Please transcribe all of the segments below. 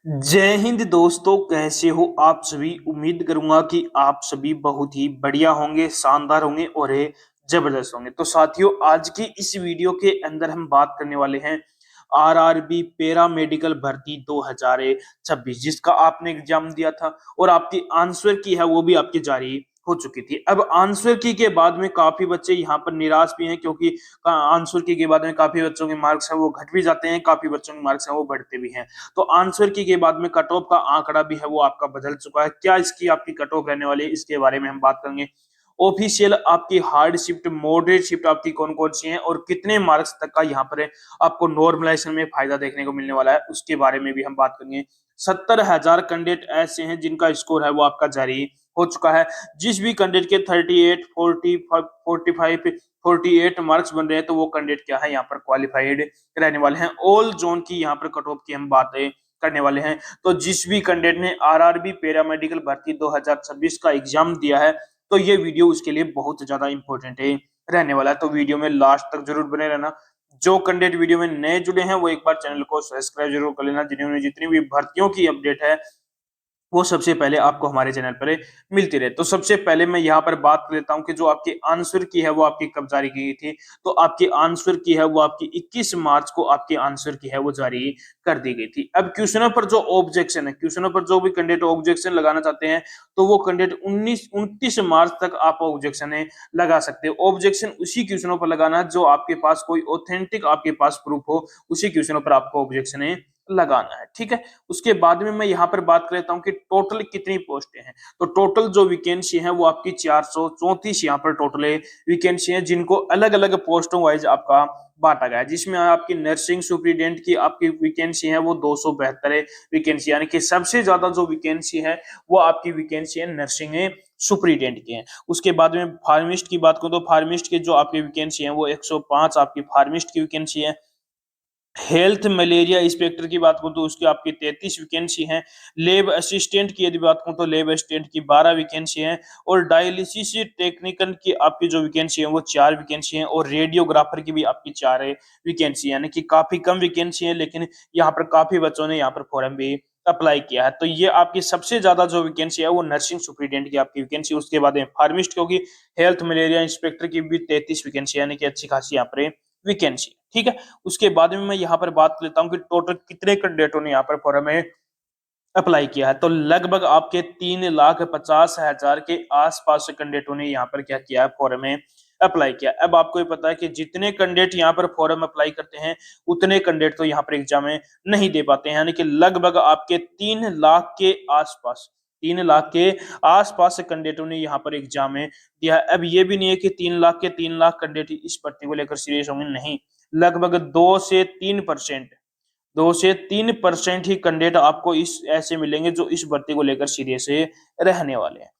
जय हिंद दोस्तों, कैसे हो आप सभी। उम्मीद करूंगा कि आप सभी बहुत ही बढ़िया होंगे, शानदार होंगे और ये जबरदस्त होंगे। तो साथियों, आज की इस वीडियो के अंदर हम बात करने वाले हैं आरआरबी पैरा मेडिकल भर्ती 2026, जिसका आपने एग्जाम दिया था और आपकी आंसर की है वो भी आपकी जारी हो चुकी थी। अब आंसर की के बाद में काफी बच्चे यहाँ पर निराश भी हैं, क्योंकि आंसर की के बाद में काफी बच्चों के मार्क्स है वो घट भी जाते हैं, काफी बच्चों के मार्क्स है वो बढ़ते भी हैं। तो आंसर की के बाद में कट ऑफ का आंकड़ा भी है वो आपका बदल चुका है। क्या इसकी आपकी कट ऑफ रहने वाली है, इसके बारे में हम बात करेंगे। ऑफिशियल आपकी हार्ड शिफ्ट, मॉडरेट शिफ्ट आपकी कौन कौन सी है और कितने मार्क्स तक का यहाँ पर आपको नॉर्मलाइजेशन में फायदा देखने को मिलने वाला है, उसके बारे में भी हम बात करेंगे। 70,000 कैंडिडेट ऐसे हैं जिनका स्कोर है वो आपका जारी हो चुका है। जिस भी कैंडिडेट के 38, 40, 45, 48 मार्क्स बन रहे हैं, तो वो कैंडिडेट क्या है यहाँ पर क्वालिफाइड रहने वाले हैं। ऑल जोन की यहाँ पर कट ऑफ की हम बातें करने वाले हैं। तो जिस भी कैंडिडेट ने आरआरबी पैरामेडिकल भर्ती 2026 का एग्जाम दिया है, तो ये वीडियो उसके लिए बहुत ज्यादा इंपॉर्टेंट है रहने वाला है। तो वीडियो में लास्ट तक जरूर बने रहना। जो कैंडिडेट वीडियो में नए जुड़े हैं वो एक बार चैनल को सब्सक्राइब जरूर कर लेना, जिन्होंने जितनी भी भर्तियों की अपडेट है वो सबसे पहले आपको हमारे चैनल पर मिलती रहे। तो सबसे पहले मैं यहाँ पर बात कर लेता हूँ कि जो आपकी आंसर की है वो आपकी कब जारी की गई थी। तो आपकी आंसर की है वो आपकी 21 मार्च को आपकी आंसर की है वो जारी कर दी गई थी। अब क्वेश्चनों पर जो ऑब्जेक्शन है, क्वेश्चनों पर जो भी कैंडिडेट ऑब्जेक्शन लगाना चाहते हैं, तो वो कैंडिडेट 29 मार्च तक आप ऑब्जेक्शन लगा सकते हो। ऑब्जेक्शन उसी क्वेश्चनों पर लगाना जो आपके पास कोई ऑथेंटिक आपके पास प्रूफ हो, उसी क्वेश्चनों पर आपको ऑब्जेक्शन लगाना है। ठीक है। उसके बाद में मैं यहाँ पर बात कर लेता हूँ कि टोटल कितनी पोस्टें हैं। तो टोटल जो वैकेंसी है वो आपकी 434 यहाँ पर टोटल वैकेंसी है, जिनको अलग अलग पोस्टों वाइज आपका बांटा गया है। जिसमें आपकी नर्सिंग सुपरिटेंडेंट की आपकी वैकेंसी है वो 272 वैकेंसी, यानी कि सबसे ज्यादा जो वैकेंसी है वो आपकी वैकेंसी है नर्सिंग सुपरिटेंडेंट की है। उसके बाद में फार्मिस्ट की बात करूं तो फार्मिस्ट की जो आपकी वैकेंसी है वो 105 आपकी फार्मिस्ट की वैकेंसी है। हेल्थ मलेरिया इंस्पेक्टर की बात करूं तो उसकी आपकी 33 वैकेंसी है। लेब असिस्टेंट की यदि बात करूं तो लेब असिस्टेंट की 12 वैकेंसी है। और डायलिसिस टेक्निकल की आपकी जो वैकेंसी है वो 4 वैकेंसी है। और रेडियोग्राफर की भी आपकी 4 वैकेंसी, यानी कि काफी कम वैकेंसी है, लेकिन यहाँ पर काफी बच्चों ने यहाँ पर फॉर्म भी अप्लाई किया है। तो ये आपकी सबसे ज्यादा जो वैकेंसी है वो नर्सिंग सुपरिटेंडेंट की आपकी वैकेंसी। उसके बाद फार्मिस्ट की होगी। हेल्थ मलेरिया इंस्पेक्टर की भी 33 वैकेंसी, यानी कि अच्छी खासी यहाँ पर वैकेंसी। ठीक है। उसके बाद में मैं यहाँ पर बात कर लेता हूँ कि टोटल कितने कैंडिडेटों ने यहाँ पर फॉर्म में अप्लाई किया है। तो लगभग आपके 3,50,000 के आसपास कैंडिडेटों ने यहाँ पर क्या किया है, फॉर्म में अप्लाई किया। अब आपको ये पता है कि जितने कैंडिडेट यहाँ पर फॉर्म अप्लाई करते हैं उतने कैंडिडेट तो यहाँ पर एग्जाम में नहीं दे पाते हैं, यानी कि लगभग आपके 3 लाख के आसपास, 3 लाख के आसपास कैंडिडेटों ने यहाँ पर एग्जाम में दिया। अब ये भी नहीं है कि 3 लाख के 3 लाख कैंडिडेट इस भर्ती को लेकर सीरियस होंगे, नहीं। लगभग 2 से 3%, 2 से 3% ही कैंडिडेट आपको इस ऐसे मिलेंगे जो इस भर्ती को लेकर सीरियस रहने वाले हैं।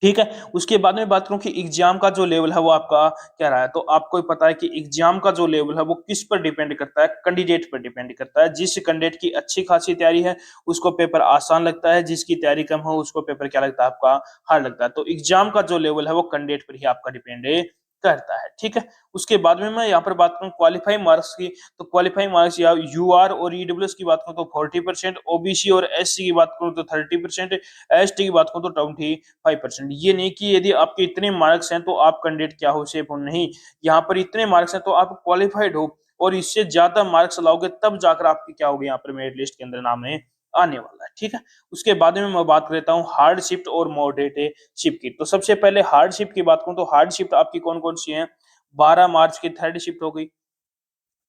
ठीक है। उसके बाद में बात करूं कि एग्जाम का जो लेवल है वो आपका क्या रहा है। तो आपको पता है कि एग्जाम का जो लेवल है वो किस पर डिपेंड करता है, कैंडिडेट पर डिपेंड करता है। जिस कैंडिडेट की अच्छी खासी तैयारी है उसको पेपर आसान लगता है, जिसकी तैयारी कम हो उसको पेपर क्या लगता है, आपका हार्ड लगता है। तो एग्जाम का जो लेवल है वो कैंडिडेट पर ही आपका डिपेंड करता है। ठीक है। उसके बाद में मैं यहाँ पर बात करूँ क्वालिफाइंग मार्क्स की। तो क्वालिफाइंग मार्क्स या यूआर और ईडब्ल्यूएस की बात करूँ तो 40%, ओबीसी और एससी की बात करूँ तो 30%, एसटी की बात करूँ तो 25%। ये नहीं कि यदि आपके इतने मार्क्स हैं तो आप कैंडिडेट क्या हो, सेफ हो, नहीं। यहाँ पर इतने मार्क्स हैं तो आप क्वालिफाइड हो, और इससे ज्यादा मार्क्स लाओगे तब जाकर आपकी क्या होगी, यहाँ पर मेरिट लिस्ट के अंदर नाम आने वाला है। ठीक है। उसके बाद में मैं बात कर लेता हूँ हार्ड शिफ्ट और मॉडरेट शिफ्ट की। तो सबसे पहले हार्ड शिफ्ट की बात करूँ तो हार्ड शिफ्ट आपकी कौन कौन सी है। 12 मार्च की थर्ड शिफ्ट हो गई,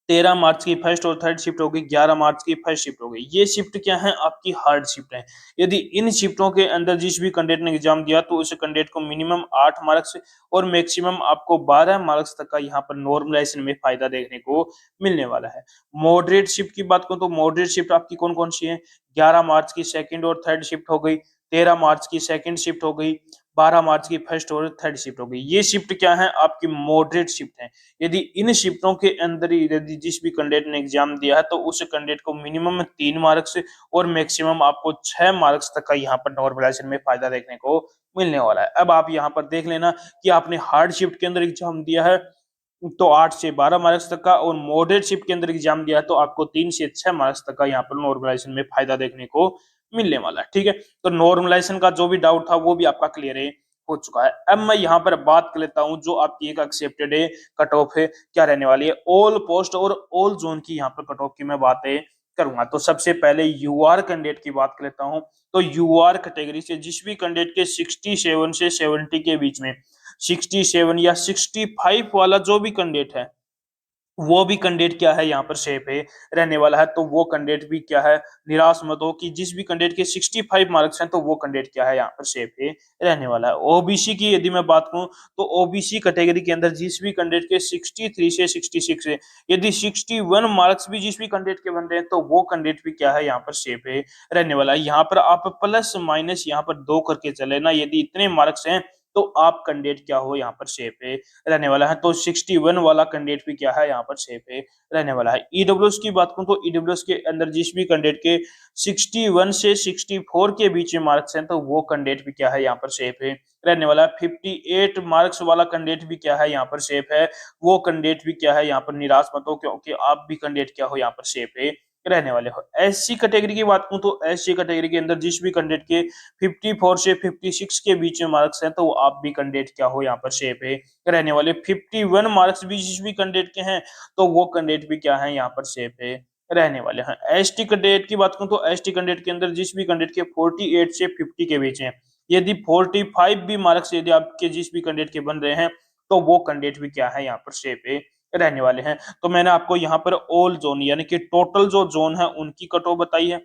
13 मार्च की फर्स्ट और थर्ड शिफ्ट होगी, 11 मार्च की फर्स्ट शिफ्ट हो गई। ये शिफ्ट क्या है, आपकी हार्ड शिफ्ट है। यदि इन शिफ्टों के अंदर जिस भी कैंडिडेट ने एग्जाम दिया तो उस कैंडिडेट को मिनिमम 8 मार्क्स और मैक्सिमम आपको 12 मार्क्स तक का यहाँ पर नॉर्मलाइजेशन में फायदा देखने को मिलने वाला है। मॉडरेट शिफ्ट की बात करूं तो मॉडरेट शिफ्ट आपकी कौन कौन सी है। 11 मार्च की सेकंड और थर्ड शिफ्ट हो गई, 13 मार्च की सेकंड शिफ्ट हो गई, 12 मार्च की फर्स्ट और थर्ड शिफ्ट हो गई। ये शिफ्ट क्या है, आपकी मॉडरेट शिफ्ट है। यदि इन शिफ्टों के अंदर यदि जिस भी कैंडिडेट ने एग्जाम दिया है तो उस कैंडिडेट को मिनिमम 3 मार्क्स और मैक्सिमम आपको 6 मार्क्स तक का यहाँ पर नॉर्मलाइजेशन में फायदा देखने को मिलने वाला है। अब आप यहाँ पर देख लेना कि आपने हार्ड शिफ्ट के अंदर एग्जाम दिया है तो 8 से 12 मार्क्स तक का, और मॉडरेट शिफ्ट के अंदर एग्जाम दिया तो आपको 3 से 6 मार्क्स तक का यहाँ पर नॉर्मलाइजेशन में फायदा देखने को मिलने वाला है। ठीक है, तो नॉर्मलाइजेशन का जो भी डाउट था वो भी आपका क्लियर है हो चुका है। अब मैं यहाँ पर बात कर लेता हूँ जो आपकी एक एक्सेप्टेड है कट ऑफ है क्या रहने वाली है, ऑल पोस्ट और ऑल जोन की यहाँ पर कट ऑफ की मैं बातें करूंगा। तो सबसे पहले यूआर कैंडिडेट की बात कर लेता हूँ। तो यूआर कैटेगरी से जिस भी कैंडिडेट के 67 से 70 के बीच में, 67 या 65 वाला जो भी कैंडिडेट है वो भी कैंडिडेट क्या है यहाँ पर सेफ है रहने वाला है। तो वो कैंडिडेट भी क्या है, निराश मत हो कि जिस भी कैंडिडेट के 65 मार्क्स हैं तो वो कैंडिडेट क्या है यहाँ पर सेफ है रहने वाला है। ओबीसी की यदि मैं बात करूं तो ओबीसी कैटेगरी के अंदर जिस भी कैंडिडेट के 63 से 66 है, यदि 61 मार्क्स भी जिस भी कैंडिडेट के बन रहे हैं तो वो कैंडिडेट भी क्या है यहाँ पर सेफ है रहने वाला है। यहाँ पर आप प्लस माइनस यहाँ पर 2 करके चले ना, यदि इतने मार्क्स हैं तो आप कैंडिडेट क्या हो यहाँ पर सेफ है रहने वाला है। तो 61 वाला कैंडिडेट भी क्या है यहाँ पर सेफ है रहने वाला है। ईडब्ल्यूएस की बात करूं तो ईडब्ल्यूएस के अंदर जिस भी कैंडिडेट के 61 से 64 के बीच में मार्क्स हैं तो वो कैंडिडेट भी क्या है यहाँ पर सेफ है रहने वाला है। 58 मार्क्स वाला कैंडिडेट भी क्या है यहाँ पर सेफ है, वो कैंडिडेट भी क्या है यहाँ पर निराश मत हो क्योंकि आप भी कैंडिडेट क्या हो यहाँ पर सेफ है रहने वाले हो। एससी कैटेगरी की बात करूं तो एससी कैटेगरी के अंदर जिस भी कैंडिडेट के 54 से 56 के बीच में मार्क्स हैं तो आप भी कैंडिडेट क्या हो यहाँ पर सेफ है रहने वाले। 51 मार्क्स भी जिस भी कैंडिडेट के हैं तो वो कैंडिडेट भी क्या है यहाँ पर सेफ है रहने वाले हैं। एसटी कैंडिडेट की बात करूं तो एसटी कैंडिडेट के अंदर जिस भी कैंडिडेट के 48 से 50 के बीच हैं, यदि 45 भी मार्क्स यदि आपके जिस भी कैंडिडेट के बन रहे हैं तो वो कैंडिडेट भी क्या है यहाँ पर सेफ है रहने वाले हैं। तो मैंने आपको यहाँ पर ऑल जोन यानी कि टोटल जो जोन है उनकी कट ऑफ बताई है,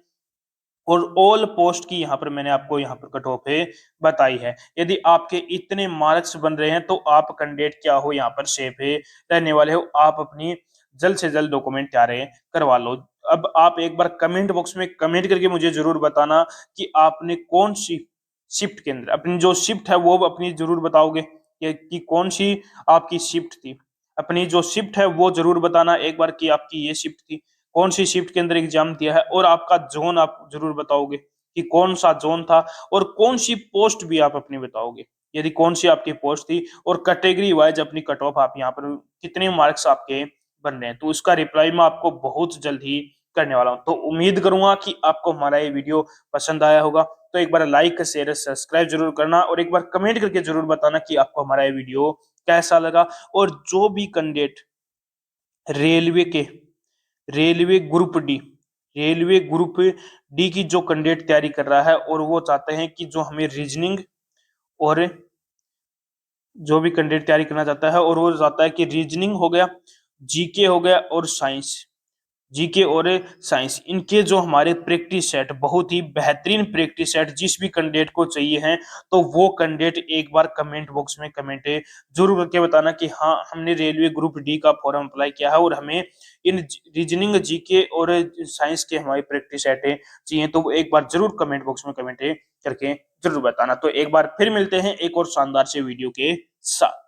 और ऑल पोस्ट की यहाँ पर मैंने आपको यहाँ पर कट ऑफ है बताई है। यदि आपके इतने मार्क्स बन रहे हैं तो आप कैंडिडेट क्या हो यहाँ पर सेफ है रहने वाले हो। आप अपनी जल्द से जल्द डॉक्यूमेंट तैयार करवा लो। अब आप एक बार कमेंट बॉक्स में कमेंट करके मुझे जरूर बताना कि आपने कौन सी शिफ्ट के अंदर अपनी जो शिफ्ट है वो अपनी जरूर बताओगे कि कौन सी आपकी शिफ्ट थी। अपनी जो शिफ्ट है वो जरूर बताना एक बार कि आपकी ये शिफ्ट थी, कौन सी शिफ्ट के अंदर एग्जाम दिया है, और आपका जोन आप जरूर बताओगे कि कौन सा जोन था, और कौन सी पोस्ट भी आप अपनी बताओगे यदि कौन सी आपकी पोस्ट थी, और कैटेगरी वाइज अपनी कट ऑफ आप यहाँ पर कितने मार्क्स आपके बन रहे हैं। तो उसका रिप्लाई मैं आपको बहुत जल्द ही करने वाला हूं। तो उम्मीद करूंगा कि आपको हमारा ये वीडियो पसंद आया होगा। तो एक बार लाइक शेयर सब्सक्राइब जरूर करना, और एक बार कमेंट करके जरूर बताना कि आपको हमारा ये वीडियो कैसा लगा। और जो भी कैंडिडेट रेलवे के railway group D railway group D की जो कैंडिडेट तैयारी कर रहा है और वो चाहते हैं कि जो हमें रीजनिंग, और जो भी कैंडिडेट तैयारी करना चाहता है और वो चाहता है कि रीजनिंग हो गया, जीके हो गया और साइंस, जीके और साइंस, इनके जो हमारे प्रैक्टिस सेट बहुत ही बेहतरीन प्रैक्टिस सेट जिस भी कैंडिडेट को चाहिए हैं तो वो कैंडिडेट एक बार कमेंट बॉक्स में कमेंट जरूर करके बताना कि हाँ हमने रेलवे ग्रुप डी का फॉर्म अप्लाई किया है और हमें इन रीजनिंग जीके और साइंस के हमारी प्रैक्टिस सेट चाहिए। तो वो एक बार जरूर कमेंट बॉक्स में कमेंट करके जरूर बताना। तो एक बार फिर मिलते हैं एक और शानदार से वीडियो के साथ।